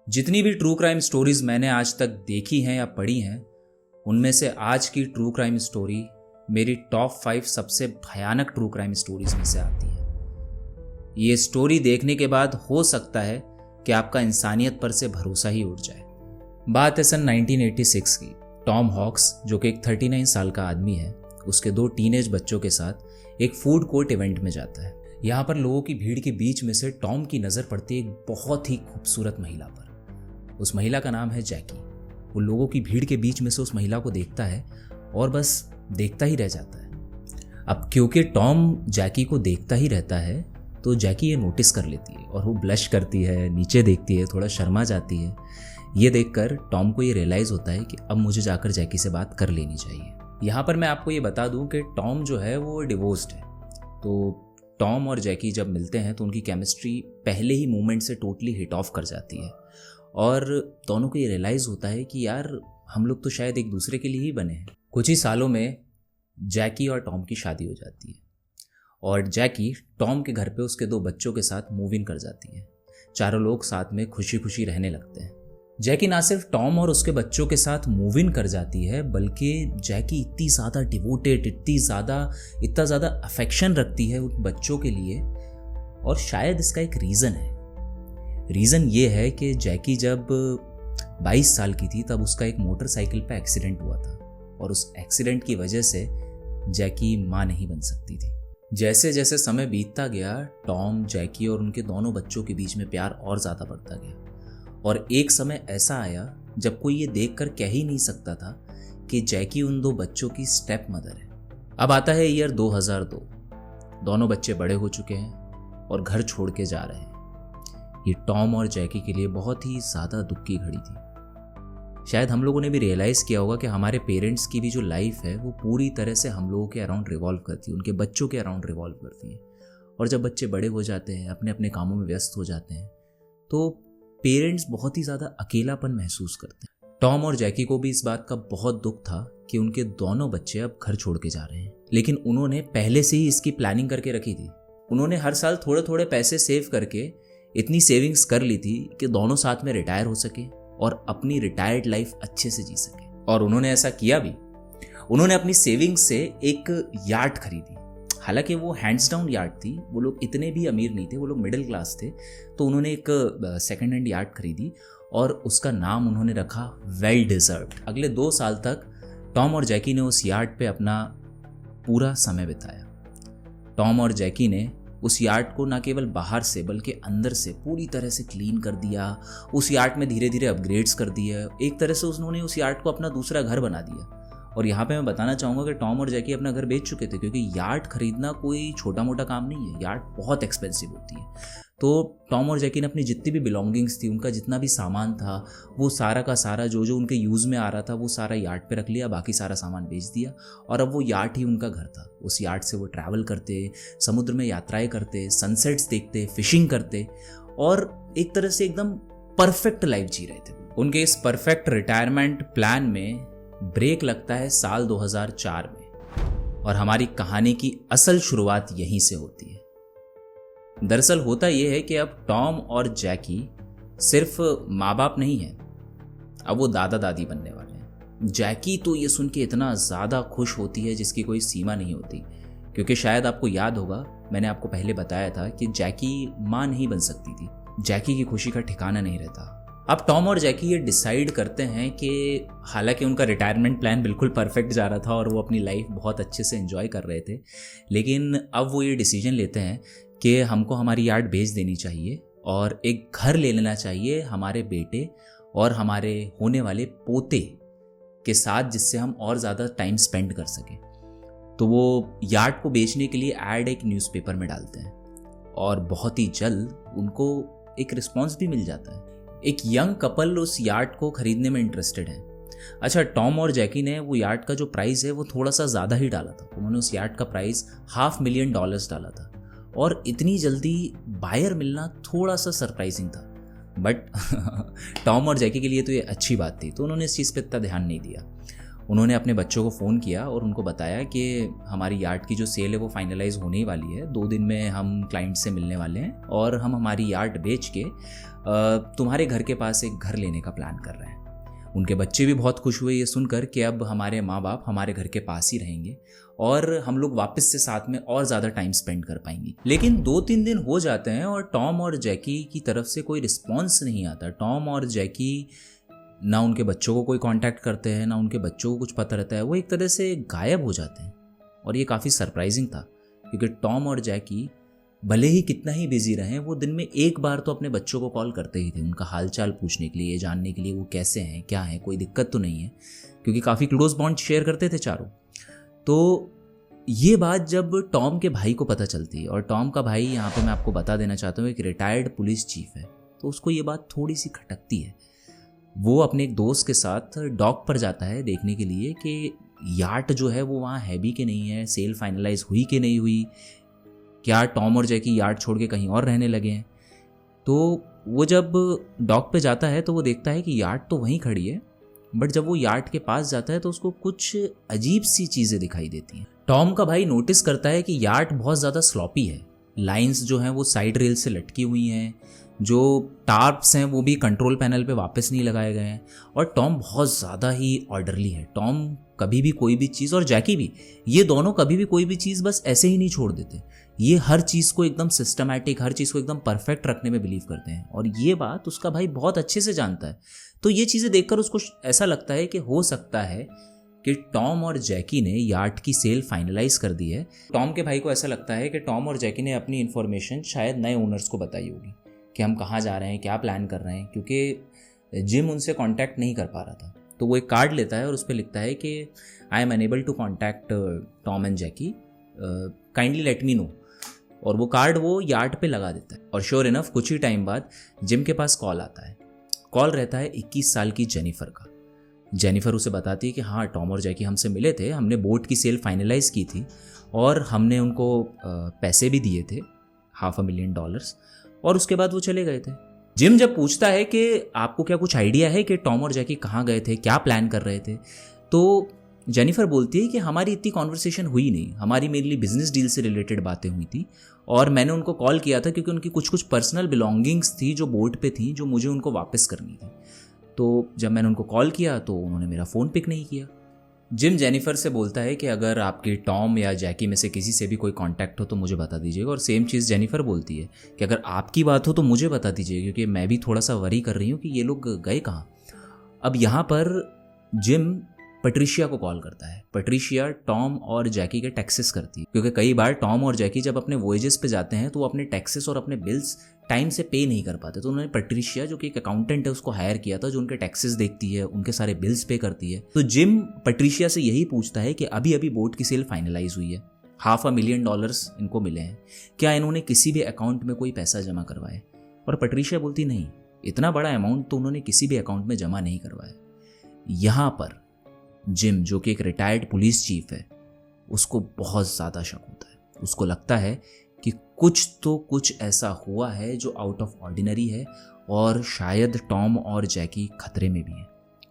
जितनी भी true crime stories मैंने आज तक देखी हैं या पढ़ी हैं, उनमें से आज की ट्रू क्राइम स्टोरी मेरी टॉप 5 सबसे भयानक ट्रू क्राइम स्टोरीज में से आती है। ये स्टोरी देखने के बाद हो सकता है कि आपका इंसानियत पर से भरोसा ही उठ जाए। बात है सन 1986 की। टॉम हॉक्स, जो कि एक 39 साल का आदमी है, उसके 2 टीनेज बच्चों के साथ एक फूड कोर्ट इवेंट में जाता है। यहाँ पर लोगों की भीड़ के बीच में से टॉम की नज़र पड़ती है एक बहुत ही खूबसूरत महिला पर। उस महिला का नाम है जैकी। वो लोगों की भीड़ के बीच में से उस महिला को देखता है और बस देखता ही रह जाता है। अब क्योंकि टॉम जैकी को देखता ही रहता है, तो जैकी ये नोटिस कर लेती है और वो ब्लश करती है, नीचे देखती है, थोड़ा शर्मा जाती है। ये देखकर टॉम को ये रियलाइज़ होता है कि अब मुझे जाकर जैकी से बात कर लेनी चाहिए। यहाँ पर मैं आपको ये बता दूँ कि टॉम जो है वो डिवोर्स्ड है। तो टॉम और जैकी जब मिलते हैं तो उनकी केमिस्ट्री पहले ही मोमेंट से टोटली हिट ऑफ कर जाती है और दोनों को ये रियलाइज़ होता है कि यार हम लोग तो शायद एक दूसरे के लिए ही बने हैं। कुछ ही सालों में जैकी और टॉम की शादी हो जाती है और जैकी टॉम के घर पे उसके 2 बच्चों के साथ मूव इन कर जाती है। चारों लोग साथ में खुशी खुशी रहने लगते हैं। जैकी ना सिर्फ टॉम और उसके बच्चों के साथ मूव इन कर जाती है, बल्कि जैकी इतनी ज़्यादा डिवोटेड, इतना ज़्यादा अफेक्शन रखती है उन बच्चों के लिए। और शायद इसका एक रीज़न है। रीज़न ये है कि जैकी जब 22 साल की थी तब उसका एक मोटरसाइकिल पे एक्सीडेंट हुआ था और उस एक्सीडेंट की वजह से जैकी माँ नहीं बन सकती थी। जैसे जैसे समय बीतता गया, टॉम, जैकी और उनके दोनों बच्चों के बीच में प्यार और ज़्यादा बढ़ता गया। और एक समय ऐसा आया जब कोई ये देखकर कह ही नहीं सकता था कि जैकी उन 2 बच्चों की स्टेप मदर है। अब आता है ईयर 2002। दोनों बच्चे बड़े हो चुके हैं और घर छोड़ के जा रहे हैं। ये टॉम और जैकी के लिए बहुत ही ज़्यादा दुख की घड़ी थी। शायद हम लोगों ने भी रियलाइज़ किया होगा कि हमारे पेरेंट्स की भी जो लाइफ है वो पूरी तरह से हम लोगों के अराउंड रिवॉल्व करती है, उनके बच्चों के अराउंड रिवॉल्व करती है। और जब बच्चे बड़े हो जाते हैं, अपने अपने कामों में व्यस्त हो जाते हैं, तो पेरेंट्स बहुत ही ज़्यादा अकेलापन महसूस करते हैं। टॉम और जैकी को भी इस बात का बहुत दुख था कि उनके दोनों बच्चे अब घर छोड़ के जा रहे हैं। लेकिन उन्होंने पहले से ही इसकी प्लानिंग करके रखी थी। उन्होंने हर साल थोड़े थोड़े पैसे सेव करके इतनी सेविंग्स कर ली थी कि दोनों साथ में रिटायर हो सके और अपनी रिटायर्ड लाइफ अच्छे से जी सके। और उन्होंने ऐसा किया भी। उन्होंने अपनी सेविंग्स से एक यार्ड खरीदी। हालांकि वो हैंड्स डाउन यार्ड थी, वो लोग इतने भी अमीर नहीं थे, वो लोग मिडिल क्लास थे। तो उन्होंने एक सेकेंड हैंड यार्ड खरीदी और उसका नाम उन्होंने रखा वेल डिजर्व्ड। अगले 2 साल तक टॉम और जैकी ने उस यार्ड पे अपना पूरा समय बिताया। टॉम और जैकी ने उस यार्ड को ना केवल बाहर से बल्कि अंदर से पूरी तरह से क्लीन कर दिया। उस यार्ड में धीरे धीरे अपग्रेड्स कर दिए। एक तरह से उन्होंने उस यार्ड को अपना दूसरा घर बना दिया। और यहाँ पे मैं बताना चाहूँगा कि टॉम और जैकी अपना घर बेच चुके थे, क्योंकि यार्ड खरीदना कोई छोटा मोटा काम नहीं है। यार्ड बहुत एक्सपेंसिव होती है। तो टॉम और जैकी ने अपनी जितनी भी बिलोंगिंग्स थी, उनका जितना भी सामान था, वो सारा का सारा जो जो उनके यूज़ में आ रहा था वो सारा यार्ड पे रख लिया। बाकी सारा सामान बेच दिया और अब वो यार्ड ही उनका घर था। उस यार्ड से वो ट्रैवल करते, समुद्र में यात्राएं करते, सनसेट्स देखते, फिशिंग करते और एक तरह से एकदम परफेक्ट लाइफ जी रहे थे। उनके इस परफेक्ट रिटायरमेंट प्लान में ब्रेक लगता है साल 2004 में और हमारी कहानी की असल शुरुआत यहीं से होती है। दरअसल होता यह है कि अब टॉम और जैकी सिर्फ माँ बाप नहीं हैं, अब वो दादा दादी बनने वाले हैं। जैकी तो ये सुन के इतना ज़्यादा खुश होती है जिसकी कोई सीमा नहीं होती, क्योंकि शायद आपको याद होगा, मैंने आपको पहले बताया था कि जैकी माँ नहीं बन सकती थी। जैकी की खुशी का ठिकाना नहीं रहता। अब टॉम और जैकी ये डिसाइड करते हैं कि हालांकि उनका रिटायरमेंट प्लान बिल्कुल परफेक्ट जा रहा था और वो अपनी लाइफ बहुत अच्छे से एंजॉय कर रहे थे, लेकिन अब वो ये डिसीजन लेते हैं कि हमको हमारी यार्ड बेच देनी चाहिए और एक घर ले लेना चाहिए हमारे बेटे और हमारे होने वाले पोते के साथ, जिससे हम और ज़्यादा टाइम स्पेंड कर सकें। तो वो यार्ड को बेचने के लिए ऐड एक न्यूज़पेपर में डालते हैं और बहुत ही जल्द उनको एक रिस्पॉन्स भी मिल जाता है। एक यंग कपल उस यार्ड को खरीदने में इंटरेस्टेड है। अच्छा, टॉम और जैकी ने वो यार्ड का जो प्राइस है वो थोड़ा सा ज़्यादा ही डाला था। उन्होंने उस यार्ड का प्राइस $500,000 डाला था और इतनी जल्दी बायर मिलना थोड़ा सा सरप्राइजिंग था। बट टॉम और जैकी के लिए तो ये अच्छी बात थी, तो उन्होंने इस चीज़ पे इतना ध्यान नहीं दिया। उन्होंने अपने बच्चों को फ़ोन किया और उनको बताया कि हमारी यार्ड की जो सेल है वो फाइनलाइज होने ही वाली है, 2 दिन में हम क्लाइंट से मिलने वाले हैं और हम हमारी यार्ड बेच के तुम्हारे घर के पास एक घर लेने का प्लान कर रहे हैं। उनके बच्चे भी बहुत खुश हुए ये सुनकर कि अब हमारे माँ बाप हमारे घर के पास ही रहेंगे और हम लोग वापस से साथ में और ज़्यादा टाइम स्पेंड कर पाएंगे। लेकिन 2-3 दिन हो जाते हैं और टॉम और जैकी की तरफ से कोई रिस्पॉन्स नहीं आता। टॉम और जैकी ना उनके बच्चों को कोई कांटेक्ट करते हैं, ना उनके बच्चों को कुछ पता रहता है, वो एक तरह से गायब हो जाते हैं। और ये काफ़ी सरप्राइजिंग था क्योंकि टॉम और जैकी भले ही कितना ही बिजी रहें, वो दिन में एक बार तो अपने बच्चों को कॉल करते ही थे, उनका हालचाल पूछने के लिए, जानने के लिए वो कैसे हैं, क्या हैं, कोई दिक्कत तो नहीं है, क्योंकि काफ़ी क्लोज बॉन्ड शेयर करते थे चारों। तो ये बात जब टॉम के भाई को पता चलती है, और टॉम का भाई यहाँ पे मैं आपको बता देना चाहता हूँ एक रिटायर्ड पुलिस चीफ है, तो उसको ये बात थोड़ी सी खटकती है। वो अपने एक दोस्त के साथ डॉक पर जाता है देखने के लिए कि यार्ड जो है वो वहाँ है भी कि नहीं है, सेल फाइनलाइज हुई कि नहीं हुई, क्या टॉम और जैकी यार्ड छोड़ के कहीं और रहने लगे हैं। तो वो जब डॉक पे जाता है तो वो देखता है कि यार्ड तो वहीं खड़ी है, बट जब वो यार्ड के पास जाता है तो उसको कुछ अजीब सी चीज़ें दिखाई देती हैं। टॉम का भाई नोटिस करता है कि यार्ड बहुत ज़्यादा स्लॉपी है, लाइंस जो हैं वो साइड रेल से लटकी हुई हैं, जो टार्प्स हैं वो भी कंट्रोल पैनल पे वापस नहीं लगाए गए हैं, और टॉम बहुत ज़्यादा ही ऑर्डरली है। टॉम कभी भी कोई भी चीज़, और जैकी भी, ये दोनों कभी भी कोई भी चीज़ बस ऐसे ही नहीं छोड़ देते। ये हर चीज़ को एकदम सिस्टमैटिक, हर चीज़ को एकदम परफेक्ट रखने में बिलीव करते हैं, और ये बात उसका भाई बहुत अच्छे से जानता है। तो ये चीज़ें देखकर उसको ऐसा लगता है कि हो सकता है कि टॉम और जैकी ने यार्ड की सेल फाइनलाइज कर दी है। टॉम के भाई को ऐसा लगता है कि टॉम और जैकी ने अपनी इन्फॉर्मेशन शायद नए ओनर्स को बताई होगी कि हम कहाँ जा रहे हैं, क्या प्लान कर रहे हैं, क्योंकि जिम उनसे कांटेक्ट नहीं कर पा रहा था। तो वो एक कार्ड लेता है और उस पर लिखता है कि I am unable to contact Tom and Jackie, kindly let me know. और वो कार्ड वो यार्ड पे लगा देता है। और श्योर इनफ कुछ ही टाइम बाद जिम के पास कॉल आता है। कॉल रहता है 21 साल की जेनिफर का। जेनिफर उसे बताती है कि हाँ, टॉम और जैकी हमसे मिले थे, हमने बोट की सेल फाइनलाइज की थी और हमने उनको पैसे भी दिए थे, $500,000, और उसके बाद वो चले गए थे। जिम जब पूछता है कि आपको क्या कुछ आइडिया है कि टॉम और जैकी कहाँ गए थे, क्या प्लान कर रहे थे, तो जेनिफर बोलती है कि हमारी इतनी कॉन्वर्सेशन हुई नहीं, हमारी मेनली बिजनेस डील से रिलेटेड बातें हुई थी, और मैंने उनको कॉल किया था क्योंकि उनकी कुछ पर्सनल बिलोंगिंग्स थी जो बोट पे थी, जो मुझे उनको वापस करनी थी। तो जब मैंने उनको कॉल किया तो उन्होंने मेरा फ़ोन पिक नहीं किया। जिम जेनिफर से बोलता है कि अगर आपकी टॉम या जैकी में से किसी से भी कोई कांटेक्ट हो तो मुझे बता दीजिएगा, और सेम चीज़ जेनिफर बोलती है कि अगर आपकी बात हो तो मुझे बता दीजिए, क्योंकि मैं भी थोड़ा सा वरी कर रही हूँ कि ये लोग गए कहाँ। अब यहाँ पर जिम पैट्रिशिया को कॉल करता है। पैट्रिशिया टॉम और जैकी के टैक्सेस करती है, क्योंकि कई बार टॉम और जैकी जब अपने वॉयजेस पे जाते हैं तो वो अपने टैक्सेस और अपने बिल्स टाइम से पे नहीं कर पाते। तो उन्होंने पैट्रिशिया, जो कि एक अकाउंटेंट है, उसको हायर किया था, जो उनके टैक्सेस देखती है, उनके सारे बिल्स पे करती है। तो जिम पैट्रिशिया से यही पूछता है कि अभी अभी बोट की सेल फाइनलाइज हुई है, $500,000 इनको मिले हैं, क्या इन्होंने किसी भी अकाउंट में कोई पैसा जमा करवाया? और पैट्रिशिया बोलती नहीं, इतना बड़ा अमाउंट तो उन्होंने किसी भी अकाउंट में जमा नहीं करवाया। यहाँ पर जिम, जो कि एक रिटायर्ड पुलिस चीफ है, उसको बहुत ज़्यादा शक होता है। उसको लगता है कि कुछ ऐसा हुआ है जो आउट ऑफ ऑर्डिनरी है, और शायद टॉम और जैकी खतरे में भी हैं।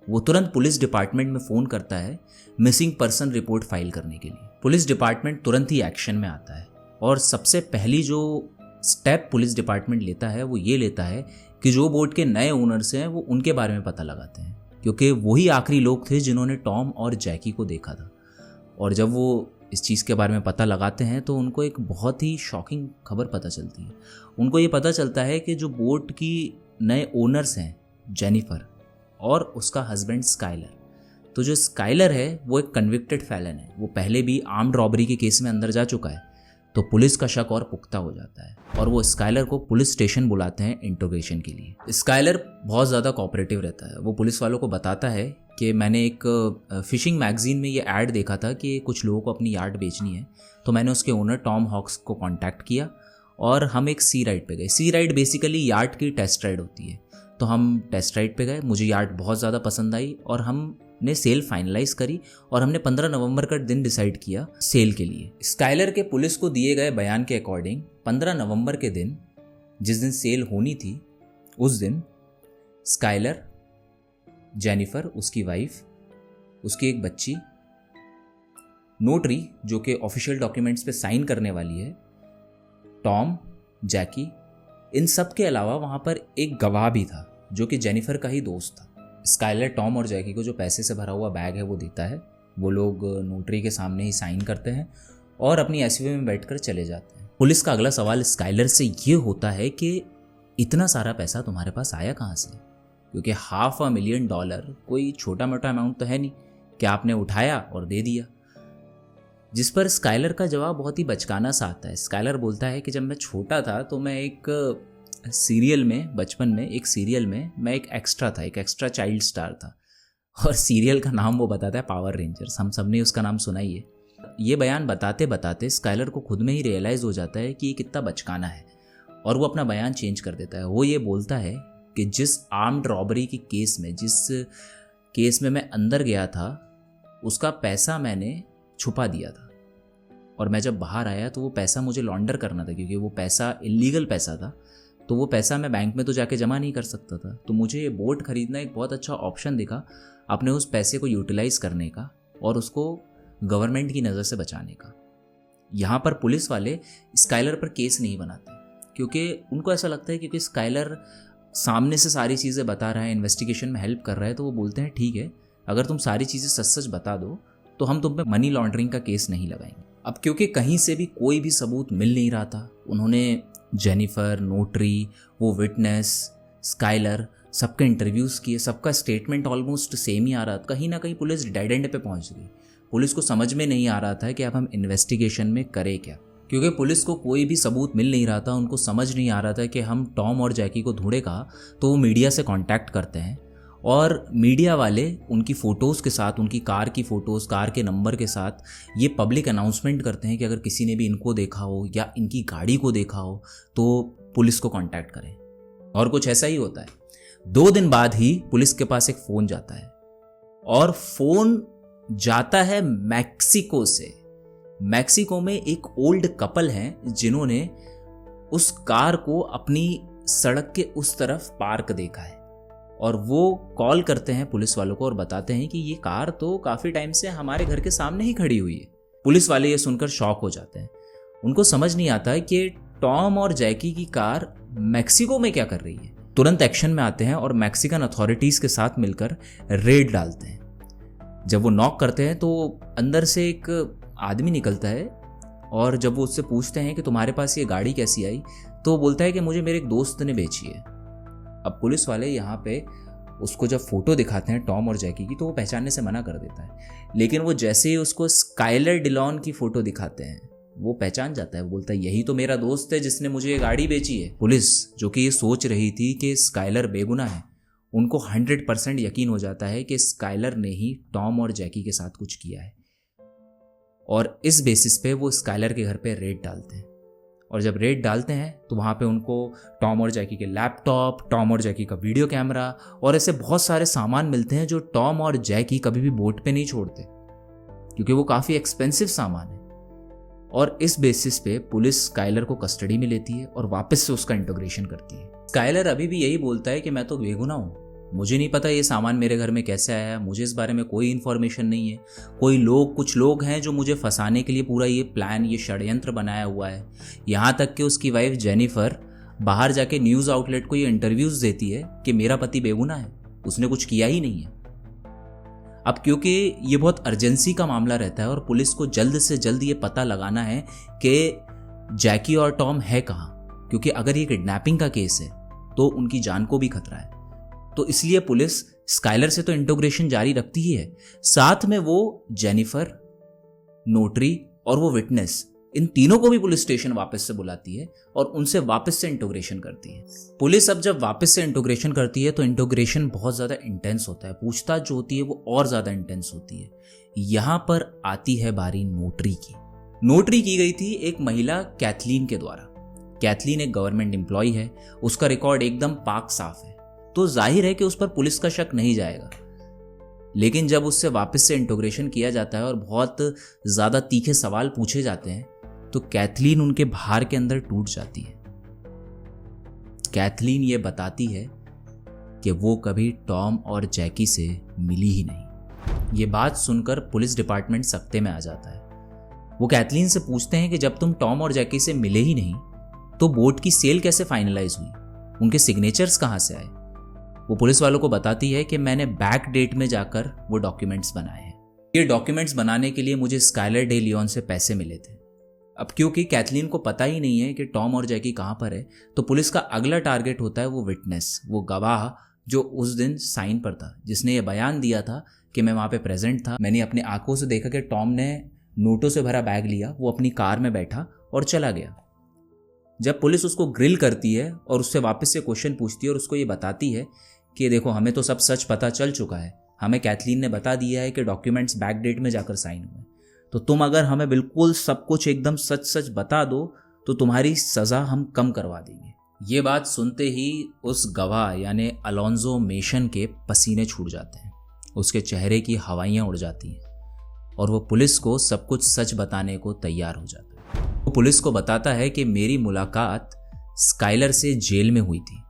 वो तुरंत पुलिस डिपार्टमेंट में फ़ोन करता है मिसिंग पर्सन रिपोर्ट फाइल करने के लिए। पुलिस डिपार्टमेंट तुरंत ही एक्शन में आता है, और सबसे पहली जो स्टेप पुलिस डिपार्टमेंट लेता है वो ये लेता है कि जो बोट के नए ओनर्स हैं वो उनके बारे में पता लगाते हैं, क्योंकि वही आखिरी लोग थे जिन्होंने टॉम और जैकी को देखा था। और जब वो इस चीज़ के बारे में पता लगाते हैं तो उनको एक बहुत ही शॉकिंग खबर पता चलती है। उनको ये पता चलता है कि जो बोट की नए ओनर्स हैं, जेनिफर और उसका हस्बैंड स्काइलर, तो जो स्काइलर है वो एक कन्विक्टेड फैलन है, वो पहले भी आर्म्ड रॉबरी के केस में अंदर जा चुका है। तो पुलिस का शक और पुख्ता हो जाता है, और वो स्काइलर को पुलिस स्टेशन बुलाते हैं इंट्रोगेशन के लिए। स्काइलर बहुत ज़्यादा कोऑपरेटिव रहता है। वो पुलिस वालों को बताता है कि मैंने एक फिशिंग मैगजीन में ये ऐड देखा था कि कुछ लोगों को अपनी यार्ड बेचनी है, तो मैंने उसके ओनर टॉम हॉक्स को कांटेक्ट किया और हम एक सी राइड पे गए। सी राइड बेसिकली यार्ड की टेस्ट राइड होती है। तो हम टेस्ट राइड पे गए, मुझे यार्ड बहुत ज़्यादा पसंद आई और हमने सेल फाइनलाइज करी, और हमने 15 नवंबर का दिन डिसाइड किया सेल के लिए। स्काइलर के पुलिस को दिए गए बयान के अकॉर्डिंग 15 नवंबर के दिन, जिस दिन सेल होनी थी, उस दिन स्काइलर, जेनिफर उसकी वाइफ, उसकी एक बच्ची, नोटरी जो कि ऑफिशियल डॉक्यूमेंट्स पे साइन करने वाली है, टॉम, जैकी, इन सब के अलावा वहाँ पर एक गवाह भी था जो कि जेनिफर का ही दोस्त था। स्काइलर टॉम और जैकी को जो पैसे से भरा हुआ बैग है वो देता है। वो लोग नोटरी के सामने ही साइन करते हैं और अपनी एसयूवी में बैठकर चले जाते हैं। पुलिस का अगला सवाल स्काइलर से ये होता है कि इतना सारा पैसा तुम्हारे पास आया कहाँ से, क्योंकि $500,000 कोई छोटा मोटा अमाउंट तो है नहीं कि आपने उठाया और दे दिया। जिस पर स्काइलर का जवाब बहुत ही बचकाना सा आता है। स्काइलर बोलता है कि जब मैं छोटा था तो मैं एक सीरियल में, बचपन में एक सीरियल में मैं एक एक्स्ट्रा था, एक एक्स्ट्रा चाइल्ड स्टार था, और सीरियल का नाम वो बताता है पावर रेंजर्स। हम सब ने उसका नाम सुना ही है। ये बयान बताते बताते स्काइलर को खुद में ही रियलाइज़ हो जाता है कि ये कितना बचकाना है और वो अपना बयान चेंज कर देता है। वो ये बोलता है कि जिस आर्म्ड रॉबरी के केस में, जिस केस में मैं अंदर गया था, उसका पैसा मैंने छुपा दिया था और मैं जब बाहर आया तो वो पैसा मुझे लॉन्डर करना था, क्योंकि वो पैसा इलीगल पैसा था। तो वो पैसा मैं बैंक में तो जाके जमा नहीं कर सकता था। तो मुझे ये बोट खरीदना एक बहुत अच्छा ऑप्शन दिखा अपने उस पैसे को यूटिलाइज करने का और उसको गवर्नमेंट की नज़र से बचाने का। यहाँ पर पुलिस वाले स्काइलर पर केस नहीं बनाते क्योंकि उनको ऐसा लगता है क्योंकि स्काइलर सामने से सारी चीज़ें बता रहा है, इन्वेस्टिगेशन में हेल्प कर रहा है, तो वो बोलते हैं ठीक है, अगर तुम सारी चीज़ें सच सच बता दो तो हम तुम पे मनी लॉन्ड्रिंग का केस नहीं लगाएंगे। अब क्योंकि कहीं से भी कोई भी सबूत मिल नहीं रहा था, उन्होंने जेनिफर, नोटरी, वो विटनेस, स्काइलर, सबके इंटरव्यूज़ किए, सबका स्टेटमेंट ऑलमोस्ट सेम ही आ रहा था। कहीं ना कहीं पुलिस डेड एंड पे पहुंच गई। पुलिस को समझ में नहीं आ रहा था कि अब हम इन्वेस्टिगेशन में करें क्या, क्योंकि पुलिस को कोई भी सबूत मिल नहीं रहा था। उनको समझ नहीं आ रहा था कि हम टॉम और जैकी को ढूंढेगा। तो वो मीडिया से कांटेक्ट करते हैं और मीडिया वाले उनकी फ़ोटोज़ के साथ, उनकी कार की फ़ोटोज़, कार के नंबर के साथ ये पब्लिक अनाउंसमेंट करते हैं कि अगर किसी ने भी इनको देखा हो या इनकी गाड़ी को देखा हो तो पुलिस को कांटेक्ट करें। और कुछ ऐसा ही होता है। 2 दिन बाद ही पुलिस के पास एक फ़ोन जाता है और फ़ोन जाता है मैक्सिको से। मैक्सिको में एक ओल्ड कपल हैं जिन्होंने उस कार को अपनी सड़क के उस तरफ पार्क देखा है और वो कॉल करते हैं पुलिस वालों को और बताते हैं कि ये कार तो काफ़ी टाइम से हमारे घर के सामने ही खड़ी हुई है। पुलिस वाले ये सुनकर शॉक हो जाते हैं। उनको समझ नहीं आता है कि टॉम और जैकी की कार मैक्सिको में क्या कर रही है। तुरंत एक्शन में आते हैं और मैक्सिकन अथॉरिटीज़ के साथ मिलकर रेड डालते हैं। जब वो नॉक करते हैं तो अंदर से एक आदमी निकलता है और जब वो उससे पूछते हैं कि तुम्हारे पास ये गाड़ी कैसी आई, तो वो बोलता है कि मुझे मेरे एक दोस्त ने बेची है। अब पुलिस वाले यहाँ पे उसको जब फोटो दिखाते हैं टॉम और जैकी की तो वो पहचानने से मना कर देता है, लेकिन वो जैसे ही उसको स्काइलर डिलॉन की फ़ोटो दिखाते हैं वो पहचान जाता है। वो बोलता है यही तो मेरा दोस्त है जिसने मुझे ये गाड़ी बेची है। पुलिस जो कि ये सोच रही थी कि स्काइलर बेगुनाह है, उनको 100% यकीन हो जाता है कि स्काइलर ने ही टॉम और जैकी के साथ कुछ किया है और इस बेसिस पे वो स्काइलर के घर पे रेड डालते हैं। और जब रेड डालते हैं तो वहाँ पे उनको टॉम और जैकी के लैपटॉप, टॉम और जैकी का वीडियो कैमरा और ऐसे बहुत सारे सामान मिलते हैं जो टॉम और जैकी कभी भी बोट पे नहीं छोड़ते क्योंकि वो काफ़ी एक्सपेंसिव सामान है। और इस बेसिस पे पुलिस स्काइलर को कस्टडी में लेती है और वापस से उसका इंटीग्रेशन करती है। स्काइलर अभी भी यही बोलता है कि मैं तो बेगुनाह हूँ, मुझे नहीं पता ये सामान मेरे घर में कैसे आया, मुझे इस बारे में कोई इन्फॉर्मेशन नहीं है। कुछ लोग हैं जो मुझे फंसाने के लिए पूरा ये प्लान, ये षड्यंत्र बनाया हुआ है। यहाँ तक कि उसकी वाइफ जेनिफर बाहर जाके न्यूज़ आउटलेट को ये इंटरव्यूज़ देती है कि मेरा पति बेगुनाह है, उसने कुछ किया ही नहीं है। अब क्योंकि ये बहुत अर्जेंसी का मामला रहता है और पुलिस को जल्द से जल्द ये पता लगाना है कि जैकी और टॉम है कहाँ, क्योंकि अगर ये किडनैपिंग का केस है तो उनकी जान को भी खतरा है। तो इसलिए पुलिस स्काइलर से तो इंटीग्रेशन जारी रखती ही है, साथ में वो जेनिफर, नोटरी और वो विटनेस, इन तीनों को भी पुलिस स्टेशन वापस से बुलाती है और उनसे वापस से इंटीग्रेशन करती है। पुलिस अब जब वापस से इंटीग्रेशन करती है तो इंटीग्रेशन बहुत ज़्यादा इंटेंस होता है, पूछताछ जो होती है वो और ज़्यादा इंटेंस होती है। यहाँ पर आती है बारी नोटरी की। नोटरी की गई थी एक महिला कैथलीन के द्वारा। कैथलीन एक गवर्नमेंट एम्प्लॉय है, उसका रिकॉर्ड एकदम पाक साफ है, तो जाहिर है कि उस पर पुलिस का शक नहीं जाएगा। लेकिन जब उससे वापस से इंटीग्रेशन किया जाता है और बहुत ज़्यादा तीखे सवाल पूछे जाते हैं तो कैथलीन उनके भार के अंदर टूट जाती है। कैथलीन ये बताती है कि वो कभी टॉम और जैकी से मिली ही नहीं। ये बात सुनकर पुलिस डिपार्टमेंट सकते में आ जाता है। वो कैथलीन से पूछते हैं कि जब तुम टॉम और जैकी से मिले ही नहीं तो बोट की सेल कैसे फाइनलाइज हुई, उनके सिग्नेचर्स कहाँ से आए। वो पुलिस वालों को बताती है कि मैंने बैक डेट में जाकर वो डॉक्यूमेंट्स बनाए हैं। ये डॉक्यूमेंट्स बनाने के लिए मुझे स्काइलर डे लियोन से पैसे मिले थे। अब क्योंकि कैथलीन को पता ही नहीं है कि टॉम और जैकी कहाँ पर है, तो पुलिस का अगला टारगेट होता है वो विटनेस, वो गवाह जो उस दिन साइन पर था, जिसने ये बयान दिया था कि मैं वहाँ पे प्रेजेंट था। मैंने अपनी आंखों से देखा कि टॉम ने नोटों से भरा बैग लिया, वो अपनी कार में बैठा और चला गया। जब पुलिस उसको ग्रिल करती है और उससे वापस से क्वेश्चन पूछती है और उसको ये बताती है कि देखो हमें तो सब सच पता चल चुका है, हमें कैथलीन ने बता दिया है कि डॉक्यूमेंट्स बैक डेट में जाकर साइन हुए, तो तुम अगर हमें बिल्कुल सब कुछ एकदम सच सच बता दो तो तुम्हारी सज़ा हम कम करवा देंगे। ये बात सुनते ही उस गवाह यानी अलोंजो मेशन के पसीने छूट जाते हैं, उसके चेहरे की हवाइयाँ उड़ जाती हैं और वो पुलिस को सब कुछ सच बताने को तैयार हो जाता है। वो पुलिस को बताता है कि मेरी मुलाकात स्काइलर से जेल में हुई थी।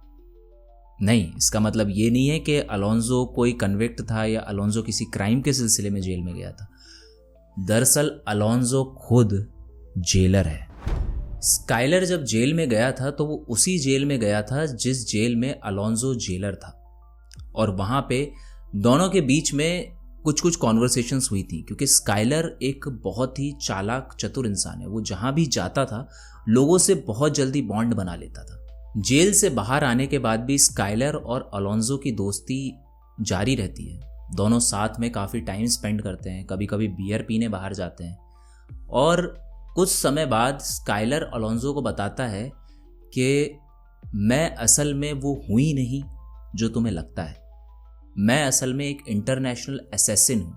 नहीं, इसका मतलब ये नहीं है कि अलोंजो कोई कन्विक्ट था या अलोंजो किसी क्राइम के सिलसिले में जेल में गया था। दरअसल अलोंजो खुद जेलर है। स्काइलर जब जेल में गया था तो वो उसी जेल में गया था जिस जेल में अलोंजो जेलर था, और वहाँ पे दोनों के बीच में कुछ कुछ कॉन्वर्सेशंस हुई थी, क्योंकि स्काइलर एक बहुत ही चालाक चतुर इंसान है। वो जहाँ भी जाता था लोगों से बहुत जल्दी बॉन्ड बना लेता था। जेल से बाहर आने के बाद भी स्काइलर और अलोंजो की दोस्ती जारी रहती है। दोनों साथ में काफ़ी टाइम स्पेंड करते हैं, कभी कभी बियर पीने बाहर जाते हैं। और कुछ समय बाद स्काइलर अलोंजो को बताता है कि मैं असल में वो हूँ ही नहीं जो तुम्हें लगता है। मैं असल में एक इंटरनेशनल असैसिन हूँ,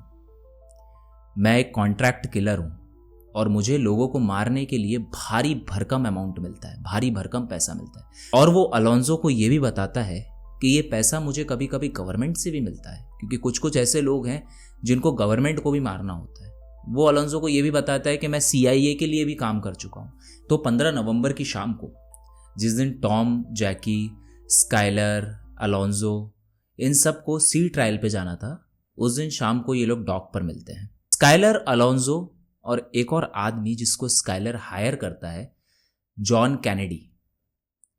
मैं एक कॉन्ट्रैक्ट किलर हूँ और मुझे लोगों को मारने के लिए भारी भरकम अमाउंट मिलता है, भारी भरकम पैसा मिलता है। और वो अलोंजो को ये भी बताता है कि ये पैसा मुझे कभी कभी गवर्नमेंट से भी मिलता है, क्योंकि कुछ कुछ ऐसे लोग हैं जिनको गवर्नमेंट को भी मारना होता है। वो अलोंजो को ये भी बताता है कि मैं CIA के लिए भी काम कर चुका हूँ। तो 15 नवंबर की शाम को, जिस दिन टॉम, जैकी, स्काइलर, अलोंजो इन सब को सी ट्रायल पे जाना था, उस दिन शाम को ये लोग डॉक पर मिलते हैं। स्काइलर, अलोंजो और एक और आदमी जिसको स्काइलर हायर करता है, जॉन कैनेडी,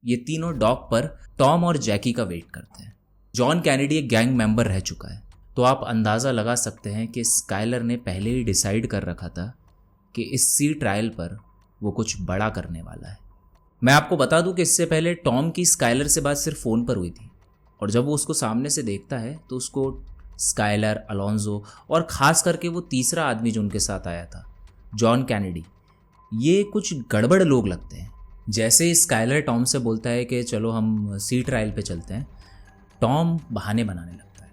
ये तीनों डॉक पर टॉम और जैकी का वेट करते हैं। जॉन कैनेडी एक गैंग मेंबर रह चुका है, तो आप अंदाज़ा लगा सकते हैं कि स्काइलर ने पहले ही डिसाइड कर रखा था कि इस सी ट्रायल पर वो कुछ बड़ा करने वाला है। मैं आपको बता दूं कि इससे पहले टॉम की स्काइलर से बात सिर्फ फ़ोन पर हुई थी, और जब वो उसको सामने से देखता है तो उसको स्काइलर, अलोंजो और ख़ास करके वो तीसरा आदमी जो उनके साथ आया था, जॉन कैनेडी, ये कुछ गड़बड़ लोग लगते हैं। जैसे ही स्काइलर टॉम से बोलता है कि चलो हम सी ट्रायल पे चलते हैं, टॉम बहाने बनाने लगता है।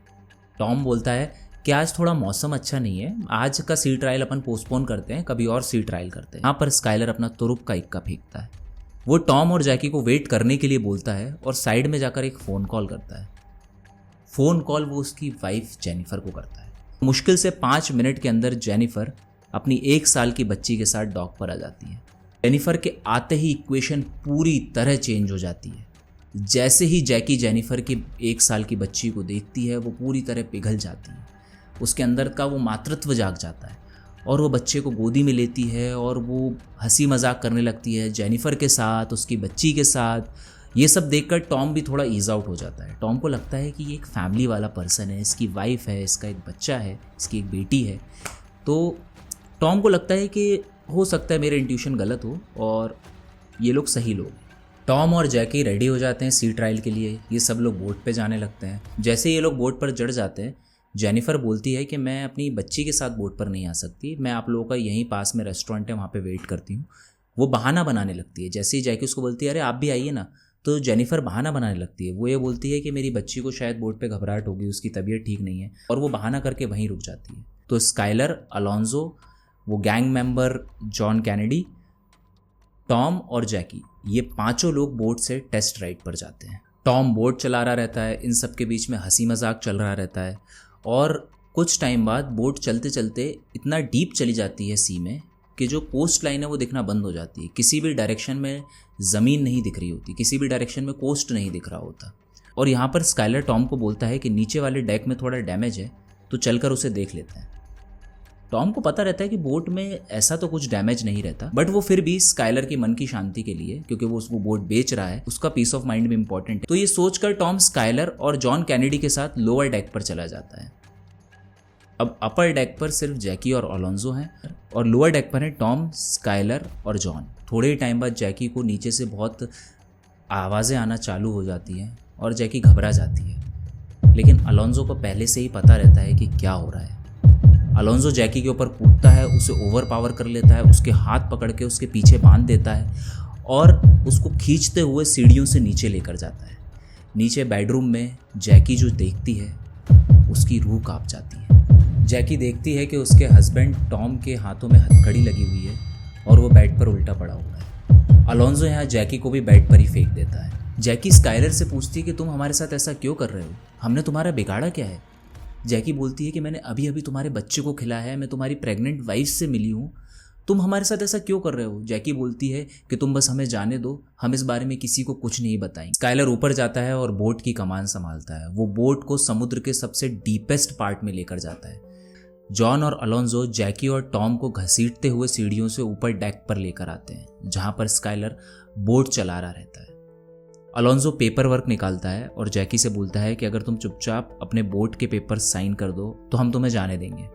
टॉम बोलता है कि आज थोड़ा मौसम अच्छा नहीं है, आज का सी ट्रायल अपन पोस्टपोन करते हैं, कभी और सी ट्रायल करते हैं। यहाँ पर स्काइलर अपना तुरुप का इक्का फेंकता है। वो टॉम और जैकी को वेट करने के लिए बोलता है और साइड में जाकर एक फ़ोन कॉल करता है। फ़ोन कॉल वो उसकी वाइफ जेनिफर को करता है। मुश्किल से 5 मिनट के अंदर जेनिफर अपनी 1 साल की बच्ची के साथ डॉक पर आ जाती है। जेनिफर के आते ही इक्वेशन पूरी तरह चेंज हो जाती है। जैसे ही जैकी जेनिफर की 1 साल की बच्ची को देखती है, वो पूरी तरह पिघल जाती है। उसके अंदर का वो मातृत्व जाग जाता है और वो बच्चे को गोदी में लेती है और वो हंसी मजाक करने लगती है जेनिफर के साथ, उसकी बच्ची के साथ। ये सब देखकर टॉम भी थोड़ा ईज आउट हो जाता है। टॉम को लगता है कि ये एक फैमिली वाला पर्सन है, इसकी वाइफ है, इसका एक बच्चा है, इसकी एक बेटी है। तो टॉम को लगता है कि हो सकता है मेरे इंट्यूशन गलत हो और ये लोग सही लोग। टॉम और जैकी रेडी हो जाते हैं सी ट्रायल के लिए। ये सब लोग बोट पे जाने लगते हैं। जैसे ये लोग बोट पर चढ़ जाते हैं, जेनिफर बोलती है कि मैं अपनी बच्ची के साथ बोट पर नहीं आ सकती, मैं आप लोगों का यहीं पास में रेस्टोरेंट है, वहाँ पे वेट करती हूँ। वो बहाना बनाने लगती है। जैसे ही जैकी उसको बोलती है अरे आप भी आइए ना, तो जेनिफर बहाना बनाने लगती है। वो ये बोलती है कि मेरी बच्ची को शायद बोट पे घबराहट होगी, उसकी तबीयत ठीक नहीं है, और वो बहाना करके वहीं रुक जाती है। तो स्काइलर, अलोंजो, वो gang member John Kennedy, Tom और जैकी, ये पांचों लोग बोट से टेस्ट राइड पर जाते हैं। टॉम बोट चला रहा रहता है, इन सब के बीच में हंसी मजाक चल रहा रहता है, और कुछ टाइम बाद बोट चलते चलते इतना डीप चली जाती है सी में कि जो कोस्ट लाइन है वो दिखना बंद हो जाती है। किसी भी डायरेक्शन में ज़मीन नहीं दिख रही होती, किसी भी डायरेक्शन में कोस्ट नहीं दिख रहा होता। और यहाँ पर स्काइलर टॉम को बोलता है कि नीचे वाले डेक में थोड़ा डैमेज है, तो चलकर उसे देख लेते हैं। टॉम को पता रहता है कि बोट में ऐसा तो कुछ डैमेज नहीं रहता, बट वो फिर भी स्काइलर की मन की शांति के लिए, क्योंकि वो उसको बोट बेच रहा है, उसका पीस ऑफ माइंड भी इंपॉर्टेंट है, तो ये सोचकर टॉम स्काइलर और जॉन कैनेडी के साथ लोअर डेक पर चला जाता है। अब अपर डेक पर सिर्फ जैकी और अलोंजो हैं और लोअर डेक पर हैं टॉम, स्काइलर और जॉन। थोड़े ही टाइम बाद जैकी को नीचे से बहुत आवाज़ें आना चालू हो जाती हैं और जैकी घबरा जाती है, लेकिन अलोंजो को पहले से ही पता रहता है कि क्या हो रहा है। अलोंजो जैकी के ऊपर कूदता है, उसे ओवर पावर कर लेता है, उसके हाथ पकड़ के उसके पीछे बांध देता है और उसको खींचते हुए सीढ़ियों से नीचे लेकर जाता है। नीचे बेडरूम में जैकी जो देखती है उसकी रूह कांप जाती है। जैकी देखती है कि उसके हस्बैंड टॉम के हाथों में हथकड़ी लगी हुई है और वो बेड पर उल्टा पड़ा हुआ है। अलोंजो यहाँ जैकी को भी बेड पर ही फेंक देता है। जैकी स्काइलर से पूछती है कि तुम हमारे साथ ऐसा क्यों कर रहे हो, हमने तुम्हारा बिगाड़ा क्या है। जैकी बोलती है कि मैंने अभी अभी तुम्हारे बच्चे को खिलाया है, मैं तुम्हारी प्रेग्नेंट वाइफ से मिली हूँ, तुम हमारे साथ ऐसा क्यों कर रहे हो। जैकी बोलती है कि तुम बस हमें जाने दो, हम इस बारे में किसी को कुछ नहीं बताएंगे। स्काइलर ऊपर जाता है और बोट की कमान संभालता है। वो बोट को समुद्र के सबसे डीपेस्ट पार्ट में लेकर जाता है। जॉन और अलोंजो जैकी और टॉम को घसीटते हुए सीढ़ियों से ऊपर डेक पर लेकर आते हैं, जहां पर स्काइलर बोट चला रहा रहता है। अलोंजो पेपर वर्क निकालता है और जैकी से बोलता है कि अगर तुम चुपचाप अपने बोट के पेपर साइन कर दो तो हम तुम्हें जाने देंगे।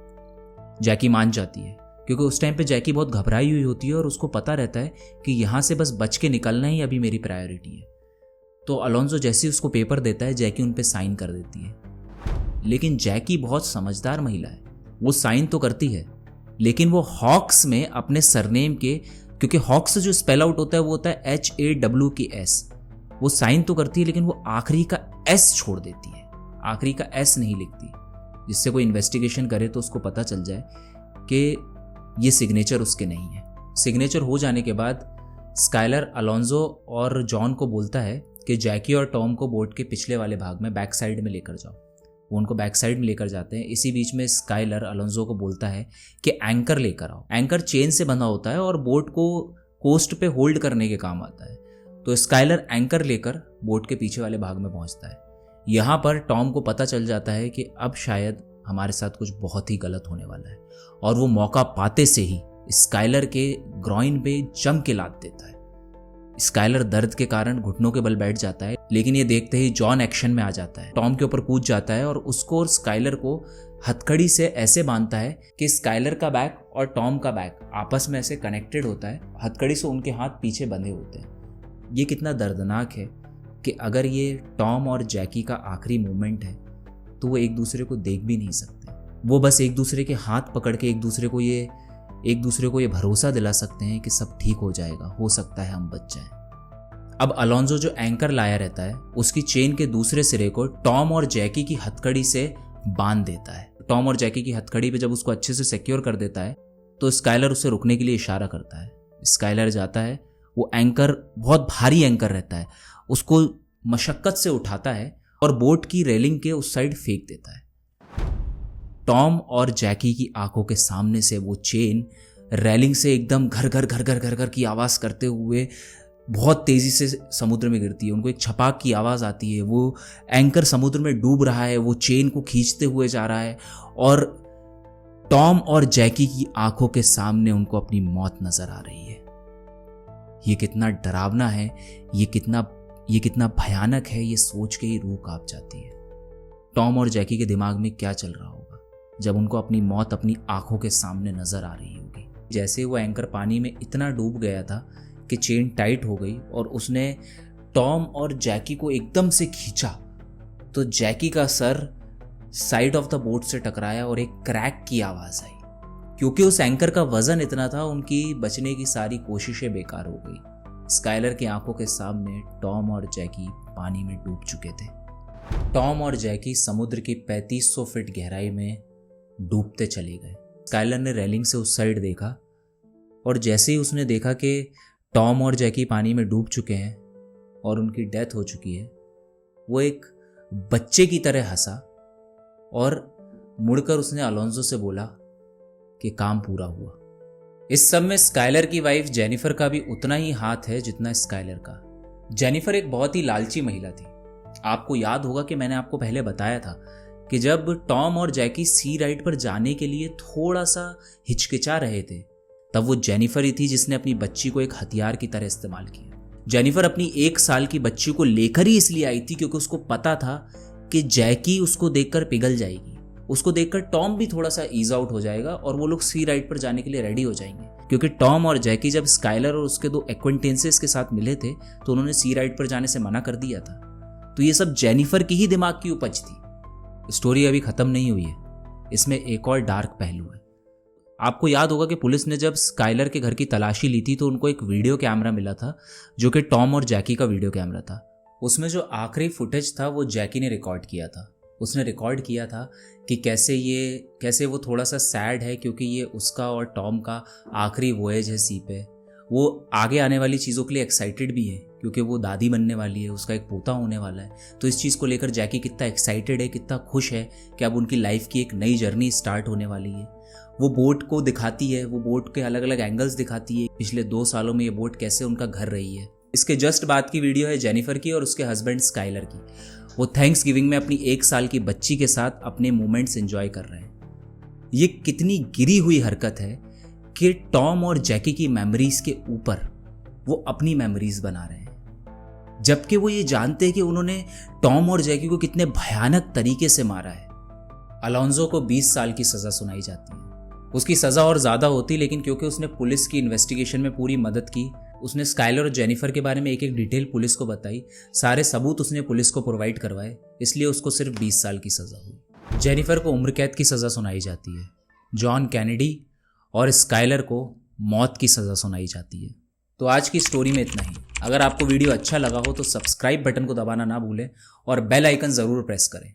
जैकी मान जाती है, क्योंकि उस टाइम पे जैकी बहुत घबराई हुई होती है और उसको पता रहता है कि यहाँ से बस बच के निकलना ही अभी मेरी प्रायोरिटी है। तो अलोंजो जैसे ही उसको पेपर देता है, जैकी उन पे साइन कर देती है। लेकिन जैकी बहुत समझदार महिला है, वो साइन तो करती है, लेकिन वो हॉक्स में अपने सरनेम के, क्योंकि हॉक्स जो स्पेल आउट होता है वो होता है HAWKS, वो साइन तो करती है लेकिन वो आखिरी का S छोड़ देती है, आखिरी का S नहीं लिखती, जिससे कोई इन्वेस्टिगेशन करे तो उसको पता चल जाए कि ये सिग्नेचर उसके नहीं है। सिग्नेचर हो जाने के बाद स्काइलर अलोंजो और जॉन को बोलता है कि जैकी और टॉम को बोट के पिछले वाले भाग में बैक साइड में लेकर जाओ। वो उनको बैक साइड में लेकर जाते हैं। इसी बीच में स्काइलर अलोंजो को बोलता है कि एंकर लेकर आओ। एंकर चेन से बंधा होता है और बोट को कोस्ट पे होल्ड करने के काम आता है। तो स्काइलर एंकर लेकर बोट के पीछे वाले भाग में पहुंचता है। यहाँ पर टॉम को पता चल जाता है कि अब शायद हमारे साथ कुछ बहुत ही गलत होने वाला है, और वो मौका पाते से ही स्काइलर के ग्रॉइन पे जम के लात देता है। स्काइलर दर्द के कारण घुटनों के बल बैठ जाता है, लेकिन ये देखते ही जॉन एक्शन में आ जाता है, टॉम के ऊपर कूद जाता है और उसको और स्काइलर को हथकड़ी से ऐसे बांधता है कि स्काइलर का बैक और टॉम का बैक आपस में ऐसे कनेक्टेड होता है। हथकड़ी से उनके हाथ पीछे बंधे होते हैं। ये कितना दर्दनाक है कि अगर ये टॉम और जैकी का आखिरी मोमेंट है तो वो एक दूसरे को देख भी नहीं सकते। वो बस एक दूसरे के हाथ पकड़ के एक दूसरे को ये भरोसा दिला सकते हैं कि सब ठीक हो जाएगा, हो सकता है हम बच जाएं। अब अलोंजो जो एंकर लाया रहता है उसकी चेन के दूसरे सिरे को टॉम और जैकी की हथकड़ी से बांध देता है। टॉम और जैकी की हथकड़ी पे जब उसको अच्छे से सिक्योर कर देता है तो स्काइलर उसे रुकने के लिए इशारा करता है। स्काइलर जाता है, वो एंकर बहुत भारी एंकर रहता है, उसको मशक्कत से उठाता है और बोट की रेलिंग के उस साइड फेंक देता है। टॉम और जैकी की आंखों के सामने से वो चेन रेलिंग से एकदम घर घर घर घर घर घर की आवाज करते हुए बहुत तेजी से समुद्र में गिरती है। उनको एक छपाक की आवाज आती है। वो एंकर समुद्र में डूब रहा है, वो चेन को खींचते हुए जा रहा है और टॉम और जैकी की आंखों के सामने उनको अपनी मौत नजर आ रही है। ये कितना डरावना है, ये कितना भयानक है, ये सोच के ही रूह कांप जाती है। टॉम और जैकी के दिमाग में क्या चल रहा होगा जब उनको अपनी मौत अपनी आंखों के सामने नजर आ रही होगी। जैसे वो एंकर पानी में इतना डूब गया था कि चेन टाइट हो गई और उसने टॉम और जैकी को एकदम से खींचा तो जैकी का sir side of the boat से टकराया और एक क्रैक की आवाज आई। क्योंकि उस एंकर का वजन इतना था, उनकी बचने की सारी कोशिशें बेकार हो गई। स्काइलर की आंखों के सामने टॉम और जैकी पानी में डूब चुके थे। टॉम और जैकी समुद्र की 3500 फीट गहराई में डूबते चले गए। स्काइलर ने रेलिंग से उस साइड देखा और जैसे ही उसने देखा कि टॉम और जैकी पानी में डूब चुके हैं और उनकी डेथ हो चुकी है, वो एक बच्चे की तरह हंसा और मुड़कर उसने अलोंजो से बोला कि काम पूरा हुआ। इस सब में स्काइलर की वाइफ जेनिफर का भी उतना ही हाथ है जितना स्काइलर का। जेनिफर एक बहुत ही लालची महिला थी। आपको याद होगा कि मैंने आपको पहले बताया था कि जब टॉम और जैकी सी राइड पर जाने के लिए थोड़ा सा हिचकिचा रहे थे, तब वो जेनिफर ही थी जिसने अपनी बच्ची को एक हथियार की तरह इस्तेमाल किया। जेनिफर अपनी 1 साल की बच्ची को लेकर ही इसलिए आई थी क्योंकि उसको पता था कि जैकी उसको देखकर पिघल जाएगी, उसको देखकर टॉम भी थोड़ा सा ईज आउट हो जाएगा और वो लोग सी राइड पर जाने के लिए रेडी हो जाएंगे। क्योंकि टॉम और जैकी जब स्काइलर और उसके 2 एक्वेंटेंसेस के साथ मिले थे तो उन्होंने सी राइड पर जाने से मना कर दिया था। तो ये सब जेनिफर की ही दिमाग की उपज थी। स्टोरी अभी खत्म नहीं हुई है, इसमें एक और डार्क पहलू है। आपको याद होगा कि पुलिस ने जब स्काइलर के घर की तलाशी ली थी तो उनको एक वीडियो कैमरा मिला था जो कि टॉम और जैकी का वीडियो कैमरा था। उसमें जो आखिरी फुटेज था वो जैकी ने रिकॉर्ड किया था। उसने रिकॉर्ड किया था कि कैसे वो थोड़ा सा सैड है क्योंकि ये उसका और टॉम का आखिरी वॉयज है सी पे। वो आगे आने वाली चीज़ों के लिए एक्साइटेड भी है क्योंकि वो दादी बनने वाली है, उसका एक पोता होने वाला है। तो इस चीज़ को लेकर जैकी कितना एक्साइटेड है, कितना खुश है कि अब उनकी लाइफ की एक नई जर्नी स्टार्ट होने वाली है। वो बोट को दिखाती है, वो बोट के अलग अलग एंगल्स दिखाती है, पिछले 2 सालों में ये बोट कैसे उनका घर रही है। इसके जस्ट बाद की वीडियो है जेनिफर की और उसके हस्बैंड स्काइलर की। वो थैंक्स गिविंग में अपनी 1 साल की बच्ची के साथ अपने मोमेंट्स एंजॉय कर रहे हैं। ये कितनी गिरी हुई हरकत है कि टॉम और जैकी की मेमोरीज के ऊपर वो अपनी मेमोरीज बना रहे हैं, जबकि वो ये जानते हैं कि उन्होंने टॉम और जैकी को कितने भयानक तरीके से मारा है। अलोंजो को 20 साल की सज़ा सुनाई जाती है। उसकी सज़ा और ज़्यादा होती, लेकिन क्योंकि उसने पुलिस की इन्वेस्टिगेशन में पूरी मदद की, उसने स्काइलर और जेनिफर के बारे में एक डिटेल पुलिस को बताई, सारे सबूत उसने पुलिस को प्रोवाइड करवाए, इसलिए उसको सिर्फ 20 साल की सज़ा हुई। जेनिफर को उम्र कैद की सज़ा सुनाई जाती है, जॉन कैनेडी और स्काइलर को मौत की सज़ा सुनाई जाती है। तो आज की स्टोरी में इतना ही। अगर आपको वीडियो अच्छा लगा हो तो सब्सक्राइब बटन को दबाना ना भूलें और बेल आइकन ज़रूर प्रेस करें।